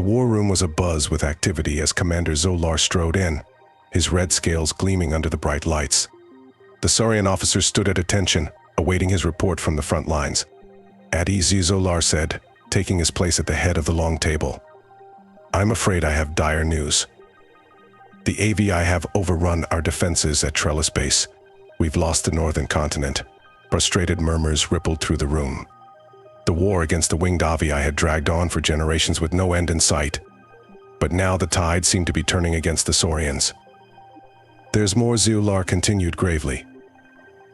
The war room was abuzz with activity as Commander Zo'lar strode in, his red scales gleaming under the bright lights. The Saurian officers stood at attention, awaiting his report from the front lines. Avi'i, Zo'lar said, taking his place at the head of the long table. "I'm afraid I have dire news. The Avi'i have overrun our defenses at Trellis Base. We've lost the northern continent." Frustrated murmurs rippled through the room. The war against the winged Avi'i had dragged on for generations with no end in sight. But now the tide seemed to be turning against the Saurians. "There's more," Zo'lar continued gravely.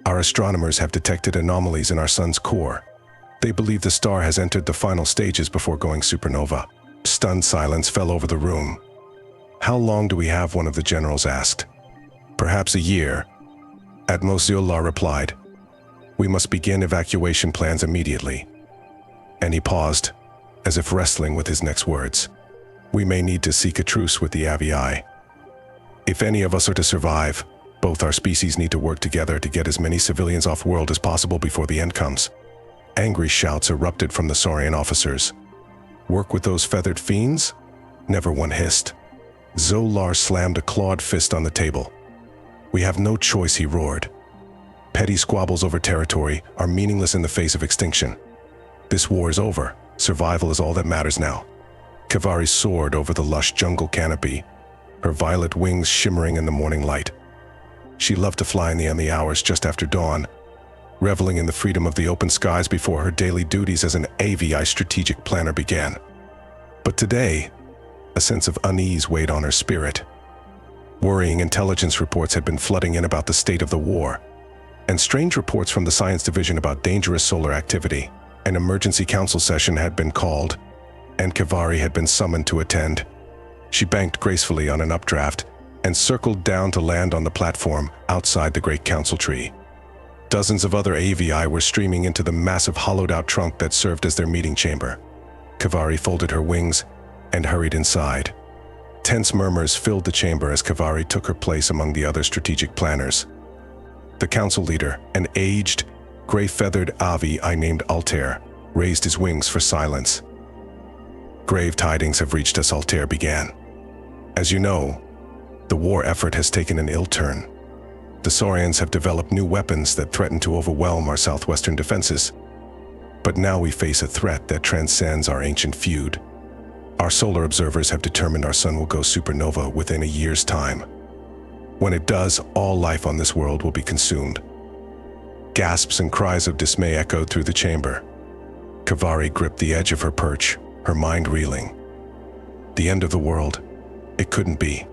"Our astronomers have detected anomalies in our sun's core. They believe the star has entered the final stages before going supernova." Stunned silence fell over the room. "How long do we have?" one of the generals asked. "Perhaps a year." At most, Zo'lar replied. "We must begin evacuation plans immediately." And he paused, as if wrestling with his next words. "We may need to seek a truce with the Avi'i. If any of us are to survive, both our species need to work together to get as many civilians off-world as possible before the end comes." Angry shouts erupted from the Saurian officers. "Work with those feathered fiends?" Never one hissed. Zo'lar slammed a clawed fist on the table. "We have no choice," he roared. "Petty squabbles over territory are meaningless in the face of extinction. This war is over. Survival is all that matters now." Kevari soared over the lush jungle canopy, her violet wings shimmering in the morning light. She loved to fly in the early hours just after dawn, reveling in the freedom of the open skies before her daily duties as an Avi'i strategic planner began. But today, a sense of unease weighed on her spirit. Worrying intelligence reports had been flooding in about the state of the war, and strange reports from the science division about dangerous solar activity. An emergency council session had been called, and Kevari had been summoned to attend. She banked gracefully on an updraft and circled down to land on the platform outside the great council tree. Dozens of other Avi'i were streaming into the massive hollowed-out trunk that served as their meeting chamber. Kevari folded her wings and hurried inside. Tense murmurs filled the chamber as Kevari took her place among the other strategic planners. The council leader, an aged, gray-feathered Avi'i named Altair, raised his wings for silence. "Grave tidings have reached us," Altair began. "As you know, the war effort has taken an ill turn. The Saurians have developed new weapons that threaten to overwhelm our southwestern defenses. But now we face a threat that transcends our ancient feud. Our solar observers have determined our sun will go supernova within a year's time. When it does, all life on this world will be consumed." Gasps and cries of dismay echoed through the chamber. Kevari gripped the edge of her perch, her mind reeling. The end of the world? It couldn't be.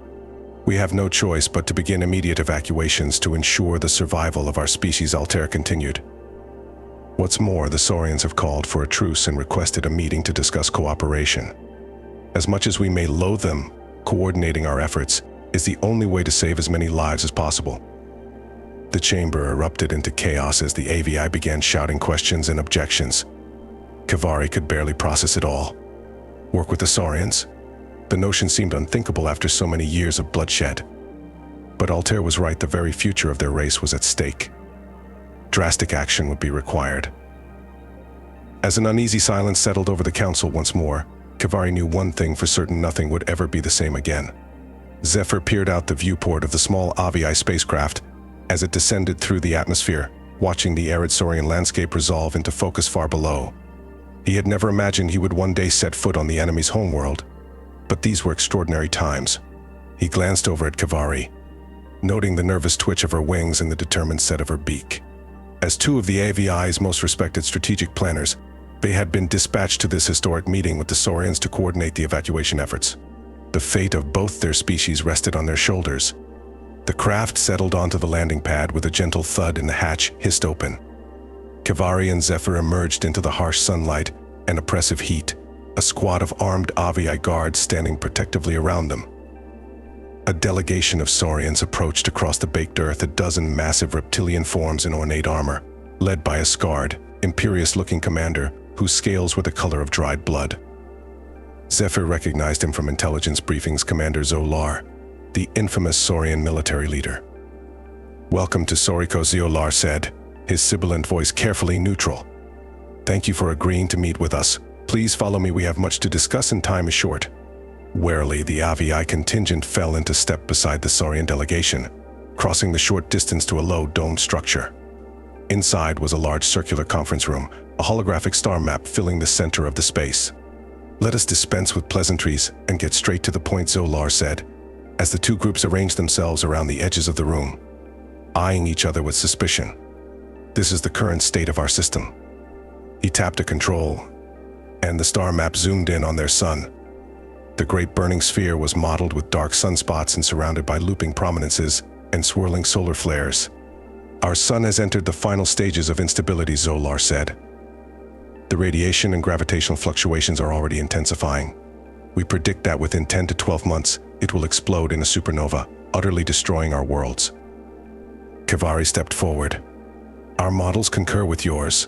"We have no choice but to begin immediate evacuations to ensure the survival of our species," Altair continued. "What's more, the Saurians have called for a truce and requested a meeting to discuss cooperation. As much as we may loathe them, coordinating our efforts is the only way to save as many lives as possible." The chamber erupted into chaos as the Avi'i began shouting questions and objections. Kevari could barely process it all. Work with the Saurians? The notion seemed unthinkable after so many years of bloodshed. But Altair was right, the very future of their race was at stake. Drastic action would be required. As an uneasy silence settled over the council once more, Kevari knew one thing for certain: nothing would ever be the same again. Zephyr peered out the viewport of the small Avi'i spacecraft as it descended through the atmosphere, watching the arid Saurian landscape resolve into focus far below. He had never imagined he would one day set foot on the enemy's homeworld, but these were extraordinary times. He glanced over at Kevari, noting the nervous twitch of her wings and the determined set of her beak. As two of the Avi'i's most respected strategic planners, they had been dispatched to this historic meeting with the Saurians to coordinate the evacuation efforts. The fate of both their species rested on their shoulders. The craft settled onto the landing pad with a gentle thud and the hatch hissed open. Kevari and Zephyr emerged into the harsh sunlight and oppressive heat, a squad of armed Avi'i guards standing protectively around them. A delegation of Saurians approached across the baked earth, a dozen massive reptilian forms in ornate armor, led by a scarred, imperious-looking commander whose scales were the color of dried blood. Zephyr recognized him from intelligence briefings: Commander Zo'lar, the infamous Saurian military leader. "Welcome to Saurico," Zo'lar said, his sibilant voice carefully neutral. "Thank you for agreeing to meet with us. Please follow me, we have much to discuss and time is short." Warily, the Avi'i contingent fell into step beside the Saurian delegation, crossing the short distance to a low domed structure. Inside was a large circular conference room, a holographic star map filling the center of the space. "Let us dispense with pleasantries and get straight to the point," Zo'lar said, as the two groups arranged themselves around the edges of the room, eyeing each other with suspicion. "This is the current state of our system." He tapped a control, and the star map zoomed in on their sun. The great burning sphere was mottled with dark sunspots and surrounded by looping prominences and swirling solar flares. "Our sun has entered the final stages of instability," Zo'lar said. "The radiation and gravitational fluctuations are already intensifying. We predict that within 10 to 12 months, it will explode in a supernova, utterly destroying our worlds." Kevari stepped forward. "Our models concur with yours.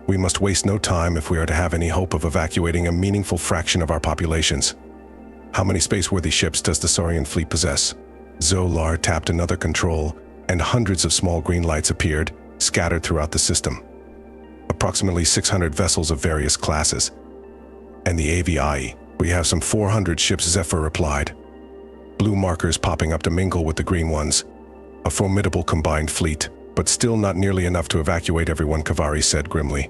We must waste no time if we are to have any hope of evacuating a meaningful fraction of our populations. How many space-worthy ships does the Saurian fleet possess?" Zo'lar tapped another control, and hundreds of small green lights appeared, scattered throughout the system. "Approximately 600 vessels of various classes. And the Avi'i, we have some 400 ships," Zephyr replied. Blue markers popping up to mingle with the green ones. "A formidable combined fleet, but still not nearly enough to evacuate everyone," Kevari said grimly.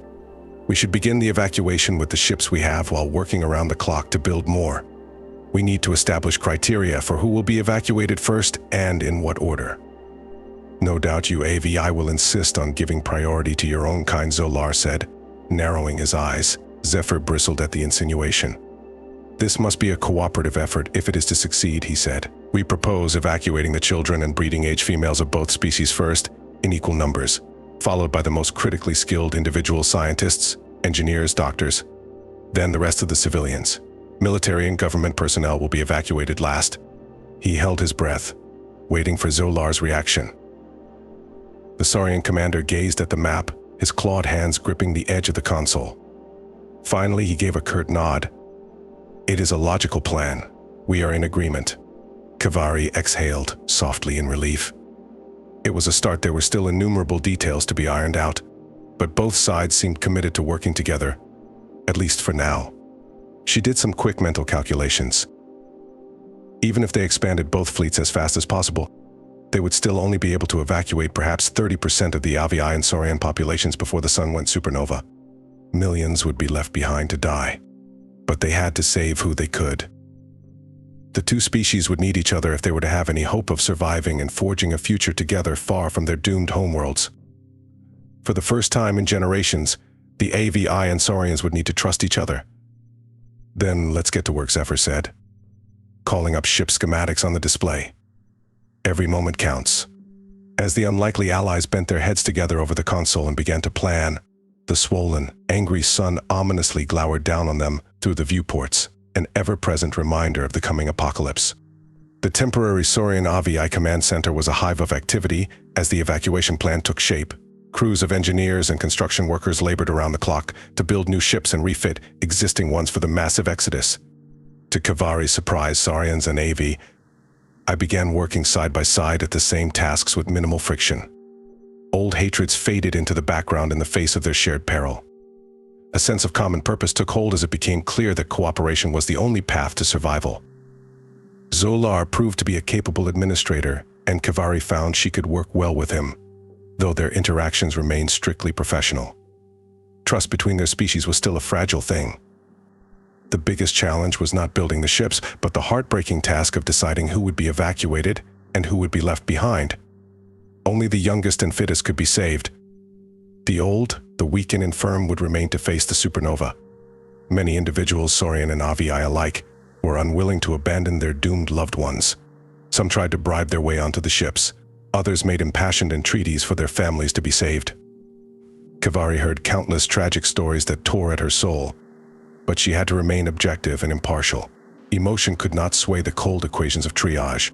"We should begin the evacuation with the ships we have while working around the clock to build more. We need to establish criteria for who will be evacuated first and in what order." "No doubt you Avi'i will insist on giving priority to your own kind," Zo'lar said, narrowing his eyes. Zephyr bristled at the insinuation. "This must be a cooperative effort if it is to succeed," he said. "We propose evacuating the children and breeding-age females of both species first, in equal numbers, followed by the most critically skilled individual scientists, engineers, doctors. Then the rest of the civilians. Military and government personnel will be evacuated last." He held his breath, waiting for Zo'lar's reaction. The Saurian commander gazed at the map, his clawed hands gripping the edge of the console. Finally, he gave a curt nod. "It is a logical plan. We are in agreement." Kevari exhaled softly in relief. It was a start. There were still innumerable details to be ironed out, but both sides seemed committed to working together, at least for now. She did some quick mental calculations. Even if they expanded both fleets as fast as possible, they would still only be able to evacuate perhaps 30% of the Avi'i and Saurian populations before the sun went supernova. Millions would be left behind to die. But they had to save who they could. The two species would need each other if they were to have any hope of surviving and forging a future together far from their doomed homeworlds. For the first time in generations, the Avi'i and Saurians would need to trust each other. "Then let's get to work," Zephyr said, calling up ship schematics on the display. Every moment counts. As the unlikely allies bent their heads together over the console and began to plan, the swollen, angry sun ominously glowered down on them through the viewports, an ever-present reminder of the coming apocalypse. The temporary Saurian Avi'i command center was a hive of activity as the evacuation plan took shape. Crews of engineers and construction workers labored around the clock to build new ships and refit existing ones for the massive exodus. To Kevari's surprise, Saurians and Avi'i, I began working side by side at the same tasks with minimal friction. Old hatreds faded into the background in the face of their shared peril. A sense of common purpose took hold as it became clear that cooperation was the only path to survival. Zo'lar proved to be a capable administrator, and Kevari found she could work well with him, though their interactions remained strictly professional. Trust between their species was still a fragile thing. The biggest challenge was not building the ships, but the heartbreaking task of deciding who would be evacuated and who would be left behind. Only the youngest and fittest could be saved. The old, the weak and infirm would remain to face the supernova. Many individuals, Saurian and Avi'i alike, were unwilling to abandon their doomed loved ones. Some tried to bribe their way onto the ships. Others made impassioned entreaties for their families to be saved. Kevari heard countless tragic stories that tore at her soul, but she had to remain objective and impartial. Emotion could not sway the cold equations of triage.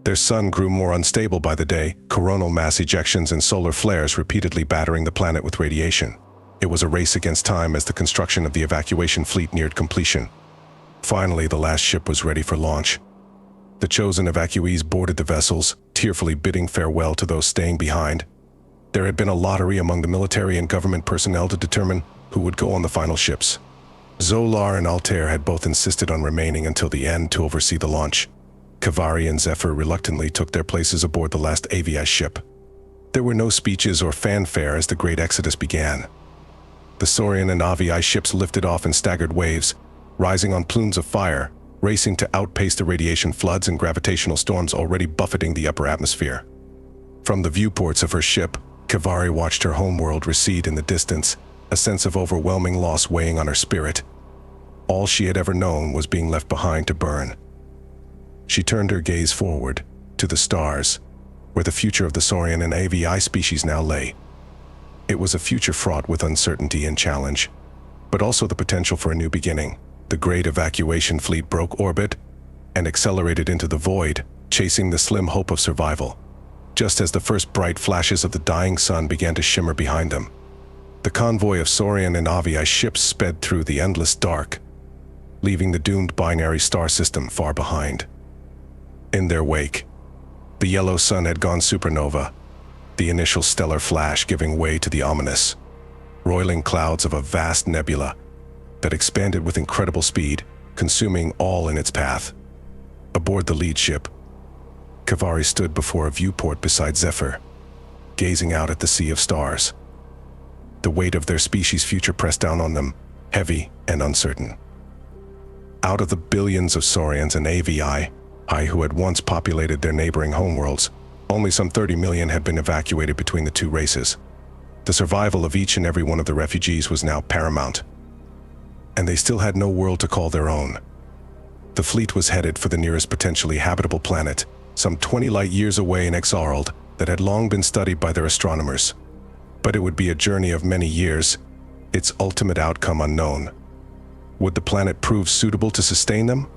Their sun grew more unstable by the day, coronal mass ejections and solar flares repeatedly battering the planet with radiation. It was a race against time as the construction of the evacuation fleet neared completion. Finally, the last ship was ready for launch. The chosen evacuees boarded the vessels, tearfully bidding farewell to those staying behind. There had been a lottery among the military and government personnel to determine who would go on the final ships. Zo'lar and Altair had both insisted on remaining until the end to oversee the launch. Kevari and Zephyr reluctantly took their places aboard the last Avi'i ship. There were no speeches or fanfare as the great exodus began. The Saurian and Avi'i ships lifted off in staggered waves, rising on plumes of fire, racing to outpace the radiation floods and gravitational storms already buffeting the upper atmosphere. From the viewports of her ship, Kevari watched her homeworld recede in the distance, a sense of overwhelming loss weighing on her spirit. All she had ever known was being left behind to burn. She turned her gaze forward, to the stars, where the future of the Saurian and Avi'i species now lay. It was a future fraught with uncertainty and challenge, but also the potential for a new beginning. The great evacuation fleet broke orbit and accelerated into the void, chasing the slim hope of survival, just as the first bright flashes of the dying sun began to shimmer behind them. The convoy of Saurian and Avi'i ships sped through the endless dark, leaving the doomed binary star system far behind. In their wake, the yellow sun had gone supernova, the initial stellar flash giving way to the ominous, roiling clouds of a vast nebula that expanded with incredible speed, consuming all in its path. Aboard the lead ship, Kevari stood before a viewport beside Zephyr, gazing out at the sea of stars. The weight of their species' future pressed down on them, heavy and uncertain. Out of the billions of Saurians and Avi'i who had once populated their neighboring homeworlds, only some 30 million had been evacuated between the two races. The survival of each and every one of the refugees was now paramount, and they still had no world to call their own. The fleet was headed for the nearest potentially habitable planet, some 20 light-years away in Exarld, that had long been studied by their astronomers. But it would be a journey of many years, its ultimate outcome unknown. Would the planet prove suitable to sustain them?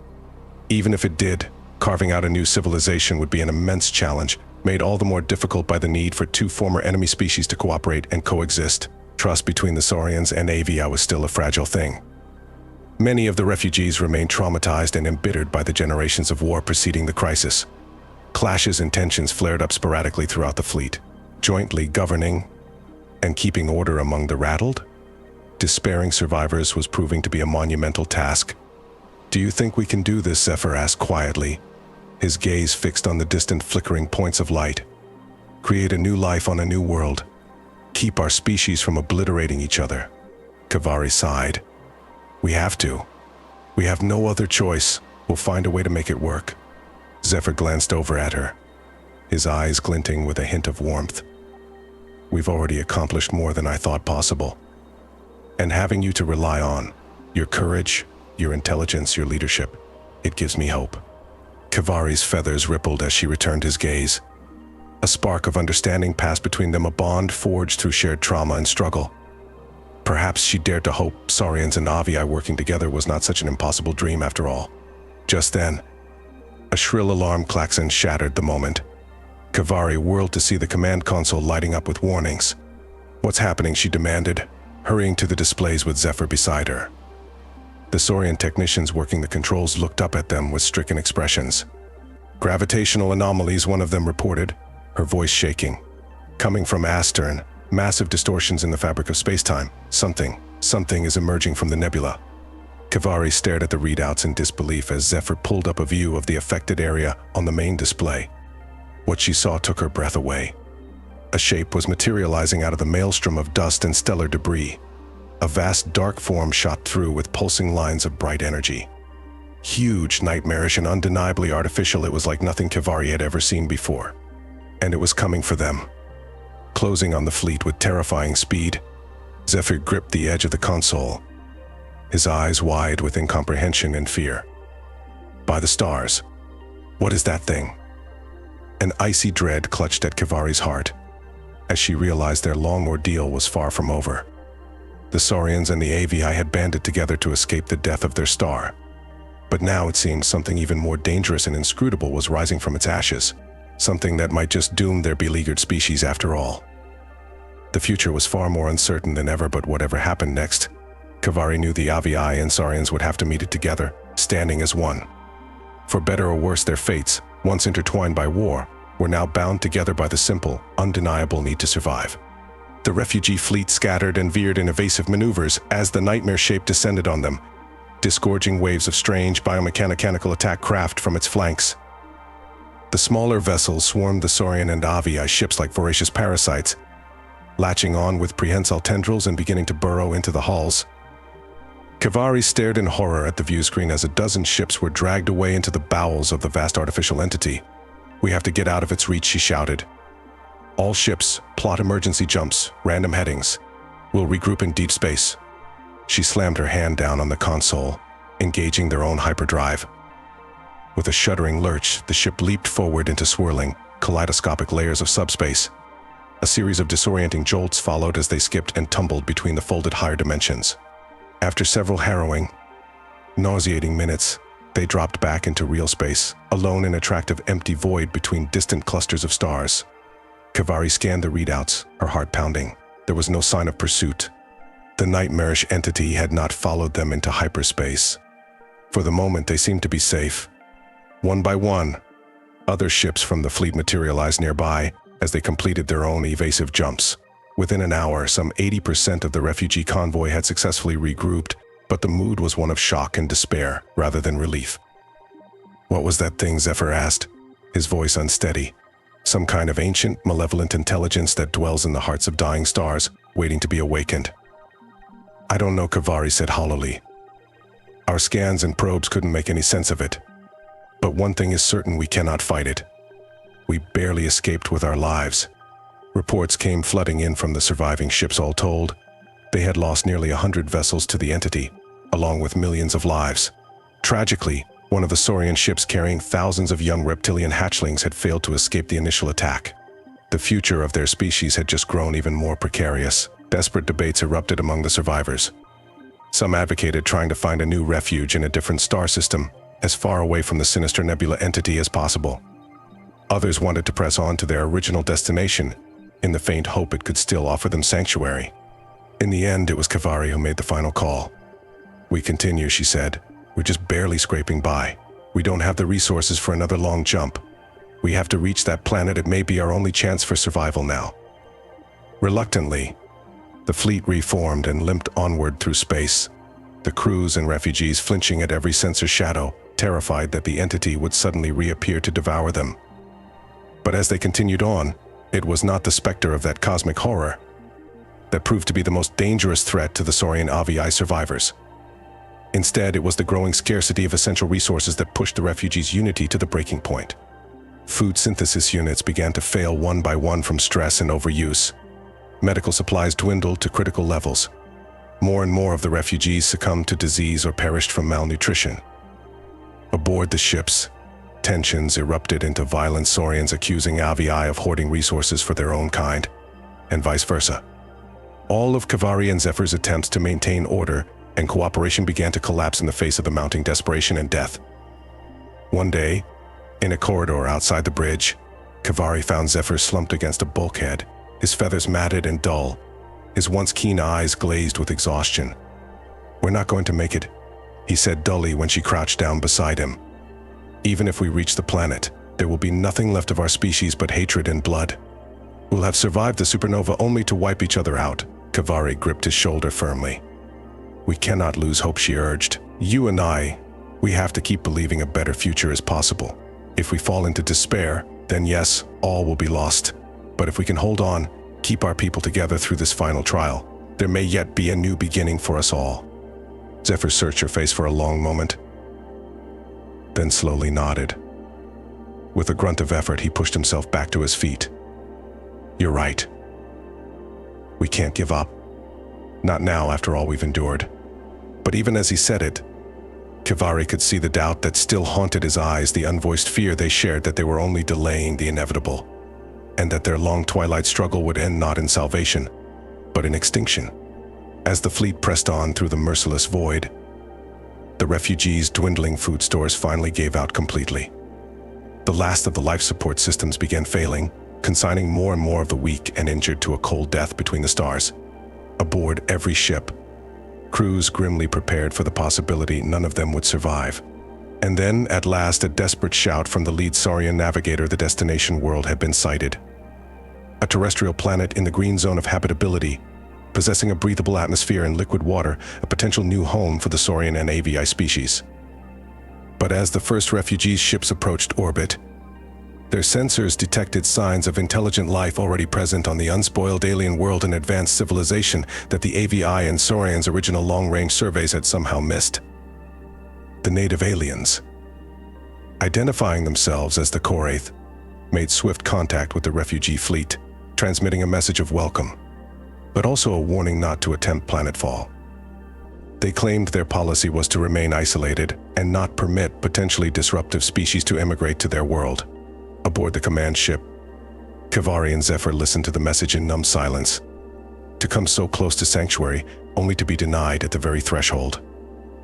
Even if it did, carving out a new civilization would be an immense challenge, made all the more difficult by the need for two former enemy species to cooperate and coexist. Trust between the Saurians and Avi'i was still a fragile thing. Many of the refugees remained traumatized and embittered by the generations of war preceding the crisis. Clashes and tensions flared up sporadically throughout the fleet, jointly governing and keeping order among the rattled. Despairing survivors was proving to be a monumental task. "Do you think we can do this?" Zephyr asked quietly, his gaze fixed on the distant flickering points of light. "Create a new life on a new world. Keep our species from obliterating each other." Kevari sighed. "We have to. We have no other choice. We'll find a way to make it work." Zephyr glanced over at her, his eyes glinting with a hint of warmth. "We've already accomplished more than I thought possible. And having you to rely on, your courage, your intelligence, your leadership, it gives me hope." Kevari's feathers rippled as she returned his gaze. A spark of understanding passed between them, a bond forged through shared trauma and struggle. Perhaps she dared to hope Saurians and Avi'i working together was not such an impossible dream after all. Just then, a shrill alarm klaxon shattered the moment. Kevari whirled to see the command console lighting up with warnings. "What's happening?" she demanded, hurrying to the displays with Zephyr beside her. The Saurian technicians working the controls looked up at them with stricken expressions. "Gravitational anomalies," one of them reported, her voice shaking. "Coming from Astern, massive distortions in the fabric of space-time. Something is emerging from the nebula." Kevari stared at the readouts in disbelief as Zephyr pulled up a view of the affected area on the main display. What she saw took her breath away. A shape was materializing out of the maelstrom of dust and stellar debris. A vast dark form shot through with pulsing lines of bright energy. Huge, nightmarish, and undeniably artificial, it was like nothing Kevari had ever seen before. And it was coming for them. Closing on the fleet with terrifying speed, Zephyr gripped the edge of the console, his eyes wide with incomprehension and fear. "By the stars, what is that thing?" An icy dread clutched at Kevari's heart, as she realized their long ordeal was far from over. The Saurians and the Avi'i had banded together to escape the death of their star. But now it seemed something even more dangerous and inscrutable was rising from its ashes, something that might just doom their beleaguered species after all. The future was far more uncertain than ever, but whatever happened next, Kevari knew the Avi'i and Saurians would have to meet it together, standing as one. For better or worse, their fates, once intertwined by war, were now bound together by the simple, undeniable need to survive. The refugee fleet scattered and veered in evasive maneuvers as the nightmare shape descended on them, disgorging waves of strange biomechanical attack craft from its flanks. The smaller vessels swarmed the Saurian and Avi'i ships like voracious parasites, latching on with prehensile tendrils and beginning to burrow into the hulls. Kevari stared in horror at the viewscreen as a dozen ships were dragged away into the bowels of the vast artificial entity. "We have to get out of its reach," she shouted. "All ships, plot emergency jumps, random headings. We'll regroup in deep space." She slammed her hand down on the console, engaging their own hyperdrive. With a shuddering lurch, the ship leaped forward into swirling, kaleidoscopic layers of subspace. A series of disorienting jolts followed as they skipped and tumbled between the folded higher dimensions. After several harrowing, nauseating minutes, they dropped back into real space, alone in a tract of empty void between distant clusters of stars. Kevari scanned the readouts, her heart pounding. There was no sign of pursuit. The nightmarish entity had not followed them into hyperspace. For the moment, they seemed to be safe. One by one, other ships from the fleet materialized nearby as they completed their own evasive jumps. Within an hour, some 80% of the refugee convoy had successfully regrouped, but the mood was one of shock and despair rather than relief. "What was that thing?" Zephyr asked, his voice unsteady. "Some kind of ancient, malevolent intelligence that dwells in the hearts of dying stars, waiting to be awakened." "I don't know," Kevari said hollowly. "Our scans and probes couldn't make any sense of it. But one thing is certain: we cannot fight it. We barely escaped with our lives." Reports came flooding in from the surviving ships. All told, they had lost nearly 100 vessels to the entity, along with millions of lives. Tragically, one of the Saurian ships carrying thousands of young reptilian hatchlings had failed to escape the initial attack. The future of their species had just grown even more precarious. Desperate debates erupted among the survivors. Some advocated trying to find a new refuge in a different star system, as far away from the sinister nebula entity as possible. Others wanted to press on to their original destination, in the faint hope it could still offer them sanctuary. In the end, it was Kevari who made the final call. "We continue," she said. "We're just barely scraping by. We don't have the resources for another long jump. We have to reach that planet. It may be our only chance for survival now." Reluctantly, the fleet reformed and limped onward through space, the crews and refugees flinching at every sensor shadow, terrified that the entity would suddenly reappear to devour them. But as they continued on, it was not the specter of that cosmic horror that proved to be the most dangerous threat to the Saurian Avi'i survivors. Instead, it was the growing scarcity of essential resources that pushed the refugees' unity to the breaking point. Food synthesis units began to fail one by one from stress and overuse. Medical supplies dwindled to critical levels. More and more of the refugees succumbed to disease or perished from malnutrition. Aboard the ships, tensions erupted into violent, Saurians accusing Avi'i of hoarding resources for their own kind, and vice versa. All of Kevari and Zephyr's attempts to maintain order and cooperation began to collapse in the face of the mounting desperation and death. One day, in a corridor outside the bridge, Kevari found Zephyr slumped against a bulkhead, his feathers matted and dull, his once keen eyes glazed with exhaustion. "We're not going to make it," he said dully when she crouched down beside him. "Even if we reach the planet, there will be nothing left of our species but hatred and blood. We'll have survived the supernova only to wipe each other out." Kevari gripped his shoulder firmly. "We cannot lose hope," she urged. "You and I, we have to keep believing a better future is possible. If we fall into despair, then yes, all will be lost. But if we can hold on, keep our people together through this final trial, there may yet be a new beginning for us all." Zephyr searched her face for a long moment, then slowly nodded. With a grunt of effort, he pushed himself back to his feet. "You're right. We can't give up. Not now, after all we've endured." But even as he said it, Kevari could see the doubt that still haunted his eyes, the unvoiced fear they shared that they were only delaying the inevitable, and that their long twilight struggle would end not in salvation, but in extinction. As the fleet pressed on through the merciless void, the refugees' dwindling food stores finally gave out completely. The last of the life support systems began failing, consigning more and more of the weak and injured to a cold death between the stars. Aboard every ship, crews grimly prepared for the possibility none of them would survive. And then, at last, a desperate shout from the lead Saurian navigator: the destination world had been sighted. A terrestrial planet in the green zone of habitability, possessing a breathable atmosphere and liquid water, a potential new home for the Saurian and Avi'i species. But as the first refugee ships approached orbit, their sensors detected signs of intelligent life already present on the unspoiled alien world and advanced civilization that the Avi'i and Saurians' original long-range surveys had somehow missed. The native aliens, identifying themselves as the Koraith, made swift contact with the refugee fleet, transmitting a message of welcome, but also a warning not to attempt planetfall. They claimed their policy was to remain isolated and not permit potentially disruptive species to immigrate to their world. Aboard the command ship, Kevari and Zephyr listened to the message in numb silence. To come so close to sanctuary, only to be denied at the very threshold.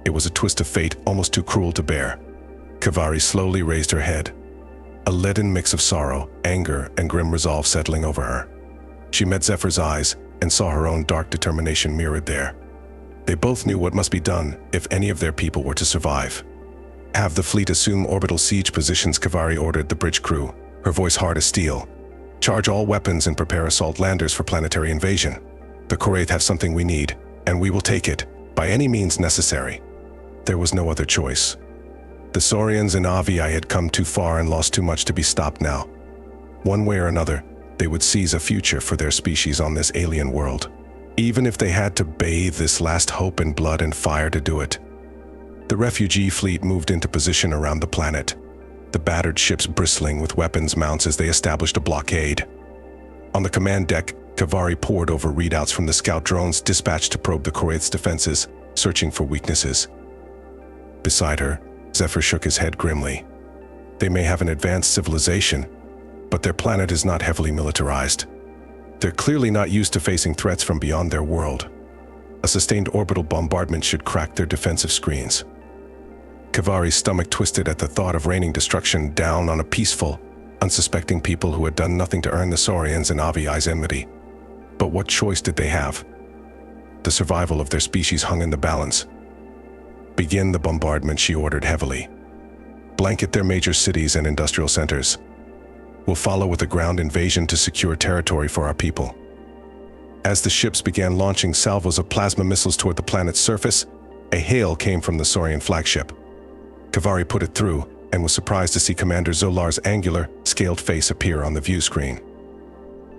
It was a twist of fate almost too cruel to bear. Kevari slowly raised her head, a leaden mix of sorrow, anger, and grim resolve settling over her. She met Zephyr's eyes and saw her own dark determination mirrored there. They both knew what must be done if any of their people were to survive. Have the fleet assume orbital siege positions, Kevari ordered the bridge crew, her voice hard as steel. Charge all weapons and prepare assault landers for planetary invasion. The Koraith have something we need, and we will take it, by any means necessary. There was no other choice. The Saurians and Avi'i had come too far and lost too much to be stopped now. One way or another, they would seize a future for their species on this alien world, even if they had to bathe this last hope in blood and fire to do it. The refugee fleet moved into position around the planet, the battered ships bristling with weapons mounts as they established a blockade. On the command deck, Kevari pored over readouts from the scout drones dispatched to probe the Koraith's defenses, searching for weaknesses. Beside her, Zephyr shook his head grimly. They may have an advanced civilization, but their planet is not heavily militarized. They're clearly not used to facing threats from beyond their world. A sustained orbital bombardment should crack their defensive screens. Kevari's stomach twisted at the thought of raining destruction down on a peaceful, unsuspecting people who had done nothing to earn the Saurians and Avi'i's enmity. But what choice did they have? The survival of their species hung in the balance. Begin the bombardment, she ordered heavily. Blanket their major cities and industrial centers. We'll follow with a ground invasion to secure territory for our people. As the ships began launching salvos of plasma missiles toward the planet's surface, a hail came from the Saurian flagship. Kevari put it through and was surprised to see Commander Zo'lar's angular, scaled face appear on the view screen.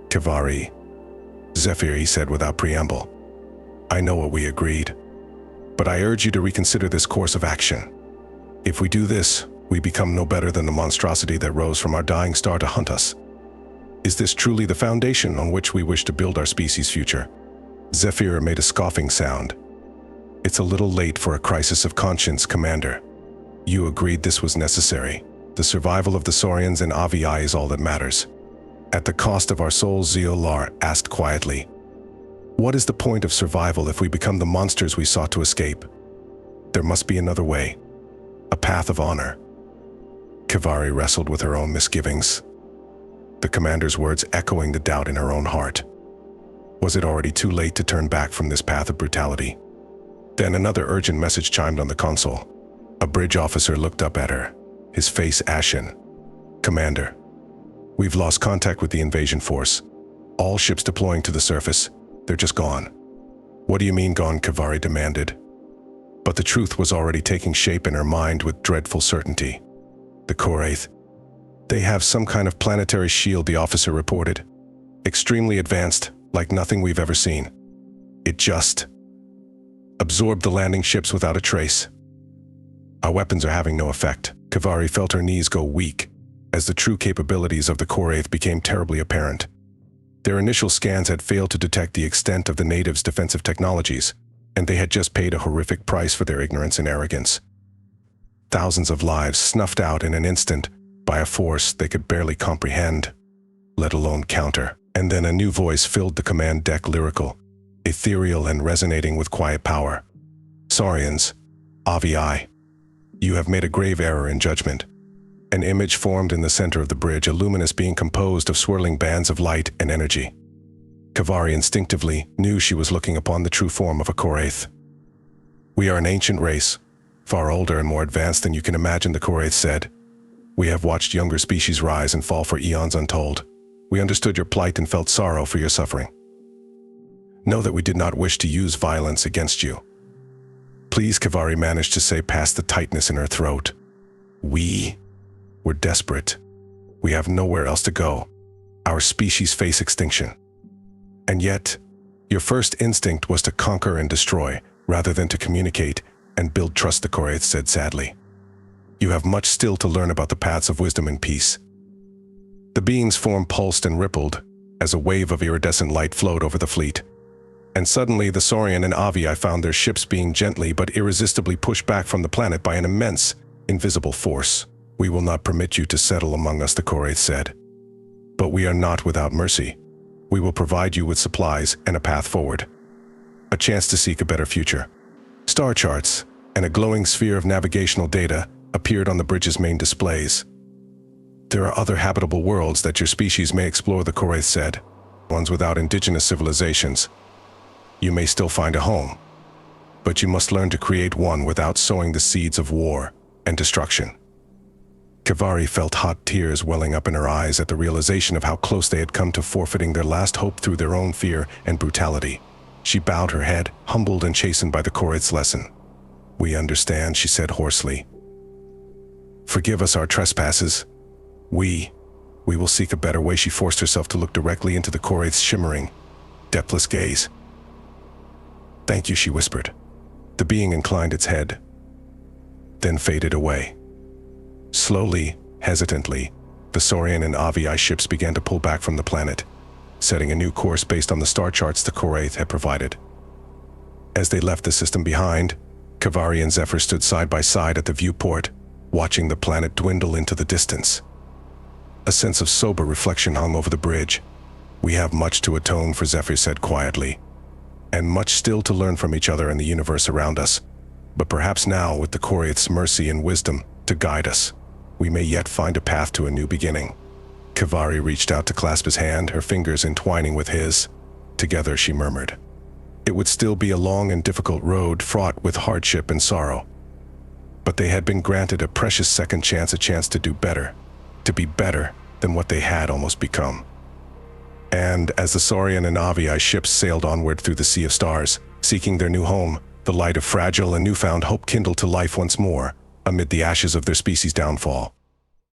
Kevari, Zephyr, he said without preamble. I know what we agreed, but I urge you to reconsider this course of action. If we do this, we become no better than the monstrosity that rose from our dying star to hunt us. Is this truly the foundation on which we wish to build our species' future? Zephyr made a scoffing sound. It's a little late for a crisis of conscience, Commander. You agreed this was necessary. The survival of the Saurians and Avi'i is all that matters. At the cost of our souls, Zo'lar asked quietly. What is the point of survival if we become the monsters we sought to escape? There must be another way. A path of honor. Kevari wrestled with her own misgivings, the commander's words echoing the doubt in her own heart. Was it already too late to turn back from this path of brutality? Then another urgent message chimed on the console. A bridge officer looked up at her, his face ashen. Commander, we've lost contact with the invasion force. All ships deploying to the surface. They're just gone. What do you mean gone? Kevari demanded. But the truth was already taking shape in her mind with dreadful certainty. The Koraith. They have some kind of planetary shield, the officer reported. Extremely advanced, like nothing we've ever seen. It just absorbed the landing ships without a trace. Our weapons are having no effect. Kevari felt her knees go weak as the true capabilities of the Koraith became terribly apparent. Their initial scans had failed to detect the extent of the natives' defensive technologies, and they had just paid a horrific price for their ignorance and arrogance. Thousands of lives snuffed out in an instant by a force they could barely comprehend, let alone counter. And then a new voice filled the command deck, lyrical, ethereal and resonating with quiet power. Saurians, Avi'i, you have made a grave error in judgment. An image formed in the center of the bridge, a luminous being composed of swirling bands of light and energy. Kevari instinctively knew she was looking upon the true form of a Koraith. We are an ancient race, far older and more advanced than you can imagine, the Koraith said. We have watched younger species rise and fall for eons untold. We understood your plight and felt sorrow for your suffering. Know that we did not wish to use violence against you. Please, Kevari managed to say past the tightness in her throat. We're desperate. We have nowhere else to go. Our species face extinction. And yet, your first instinct was to conquer and destroy, rather than to communicate and build trust, the Koraith said sadly. You have much still to learn about the paths of wisdom and peace. The being's form pulsed and rippled as a wave of iridescent light flowed over the fleet. And suddenly the Saurian and Avi'i found their ships being gently but irresistibly pushed back from the planet by an immense, invisible force. We will not permit you to settle among us, the Koraith said. But we are not without mercy. We will provide you with supplies and a path forward. A chance to seek a better future. Star charts and a glowing sphere of navigational data appeared on the bridge's main displays. There are other habitable worlds that your species may explore, the Koraith said. Ones without indigenous civilizations. You may still find a home, but you must learn to create one without sowing the seeds of war and destruction. Kevari felt hot tears welling up in her eyes at the realization of how close they had come to forfeiting their last hope through their own fear and brutality. She bowed her head, humbled and chastened by the Koraith's lesson. We understand, she said hoarsely. Forgive us our trespasses. We will seek a better way. She forced herself to look directly into the Koraith's shimmering, depthless gaze. Thank you, she whispered. The being inclined its head, then faded away. Slowly, hesitantly, the Saurian and Avi'i ships began to pull back from the planet, setting a new course based on the star charts the Koraith had provided. As they left the system behind, Kevari and Zephyr stood side by side at the viewport, watching the planet dwindle into the distance. A sense of sober reflection hung over the bridge. We have much to atone for, Zephyr said quietly, and much still to learn from each other and the universe around us. But perhaps now, with the Koraith's mercy and wisdom to guide us, we may yet find a path to a new beginning. Kevari reached out to clasp his hand, her fingers entwining with his. Together, she murmured. It would still be a long and difficult road fraught with hardship and sorrow. But they had been granted a precious second chance, a chance to do better, to be better than what they had almost become. And as the Saurian and Avi'i ships sailed onward through the sea of stars, seeking their new home, the light of fragile and newfound hope kindled to life once more, amid the ashes of their species' downfall.